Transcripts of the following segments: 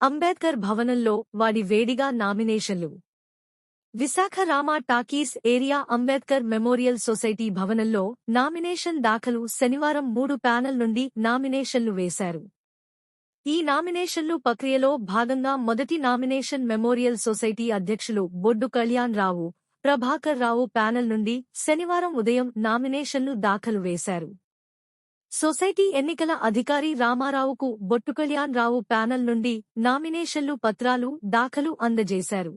అంబేద్కర్ భవనంలో వాడి వేడిగా నామినేషన్లు. Visakha Rama talkies area Ambedkar memorial society భవనంలో నామినేషన్ దాఖలు శనివారం 3 ప్యానెల్ నుండి నామినేషన్లు వేశారు. ఈ నామినేషన్లు ప్రక్రియలో భాగంగా మొదటి నామినేషన్ మెమోరియల్ సొసైటీ అధ్యక్షులు బొడ్డు కళ్యాణ్ రావు, ప్రభాకర్ రావు ప్యానెల్ నుండి శనివారం ఉదయం నామినేషన్లు దాఖలు వేశారు. సొసైటీ ఎన్నికల అధికారి రామారావుకు బొట్టు కళ్యాణ్ రావు ప్యానెల్ నుండి నామినేషన్లు పత్రాలు దాఖలు అందజేశారు.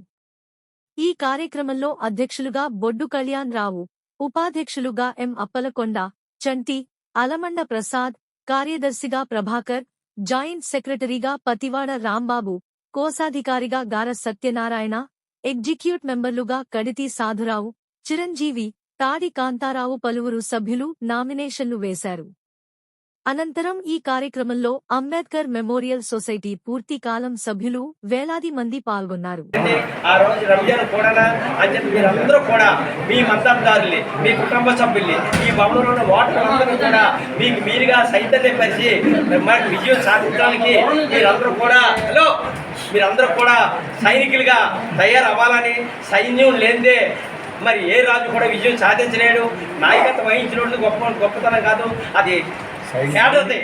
ఈ కార్యక్రమంలో అధ్యక్షులుగా బొడ్డు కళ్యాణ్ రావు, ఉపాధ్యక్షులుగా ఎం అప్పలకొండ, చంటి, అలమండ ప్రసాద్, కార్యదర్శిగా ప్రభాకర్, జాయింట్ సెక్రటరీగా పతివాడ రాంబాబు, కోశాధికారిగా గార సత్యనారాయణ, ఎగ్జిక్యూట్ మెంబర్లుగా కడితి సాధురావు, చిరంజీవి, తాడి కాంతారావు పలువురు సభ్యులు నామినేషన్లు వేశారు. అనంతరం ఈ కార్యక్రమంలో అంబేద్కర్ మెమోరియల్ సొసైటీ పూర్తి కాలం సభ్యులు వేలాది మంది పాల్గొన్నారు. ఆ రోజు రంజాన్ కూడా మీరందరూ కూడా మీ మద్దతుదారుల్ని, మీ కుటుంబ సభ్యుల్ని, ఈ భవనంలో ఉన్న ఓటర్లందరూ కూడా మీకు మీరుగా చైతన్యపరిచి మనకు విజయం సాధించడానికి మీరందరూ కూడా సైనికులుగా తయారవ్వాలని, సైన్యం లేనిదే మరి ఏ రాజు కూడా విజయం సాధించలేడు. నాయకత్వం వహించిన గొప్పతనం కాదు, అది కేడతే.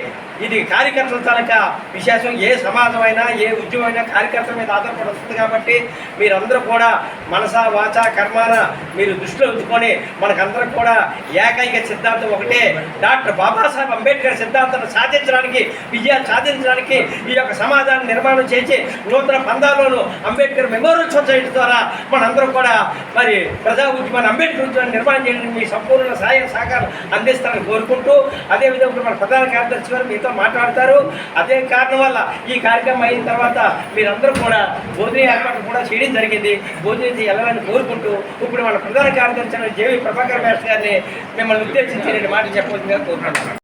ఇది కార్యకర్తల తాలూక విశేషం. ఏ సమాజం అయినా ఏ ఉద్యమం అయినా కార్యకర్తల మీద ఆధారపడి వస్తుంది. కాబట్టి మీరందరూ కూడా మనసా వాచా కర్మాన మీరు దృష్టిలో ఉంచుకొని మనకందరం కూడా ఏకైక సిద్ధాంతం ఒకటే, డాక్టర్ బాబాసాహెబ్ అంబేద్కర్ సిద్ధాంతాన్ని సాధించడానికి, విజయాన్ని సాధించడానికి ఈ యొక్క సమాజాన్ని నిర్మాణం చేసి నూతన పందాల్లోనూ అంబేద్కర్ మెమోరియల్ సొసైటీ ద్వారా మనందరం కూడా మరి ప్రజా ఉద్యమాన్ని, అంబేద్కర్ ఉద్యమాన్ని నిర్మాణం చేయడానికి మీ సంపూర్ణ సహాయ సహకారం అందిస్తారని కోరుకుంటూ, అదేవిధంగా మన ప్రధాన కార్యదర్శి గారు మీతో మాట్లాడతారు. అదే కారణం వల్ల ఈ కార్యక్రమం అయిన తర్వాత మీరందరూ కూడా భోజన ఏర్పాటు కూడా చేయడం జరిగింది. భోజనం వెళ్ళాలని కోరుకుంటూ ఇప్పుడు మన ప్రధాన కార్యదర్శి జేవి ప్రభాకర్ మాస్టర్ గారిని మిమ్మల్ని ఉద్దేశించి మాట చెప్పవలసిందిగా కోరుకుంటున్నాను.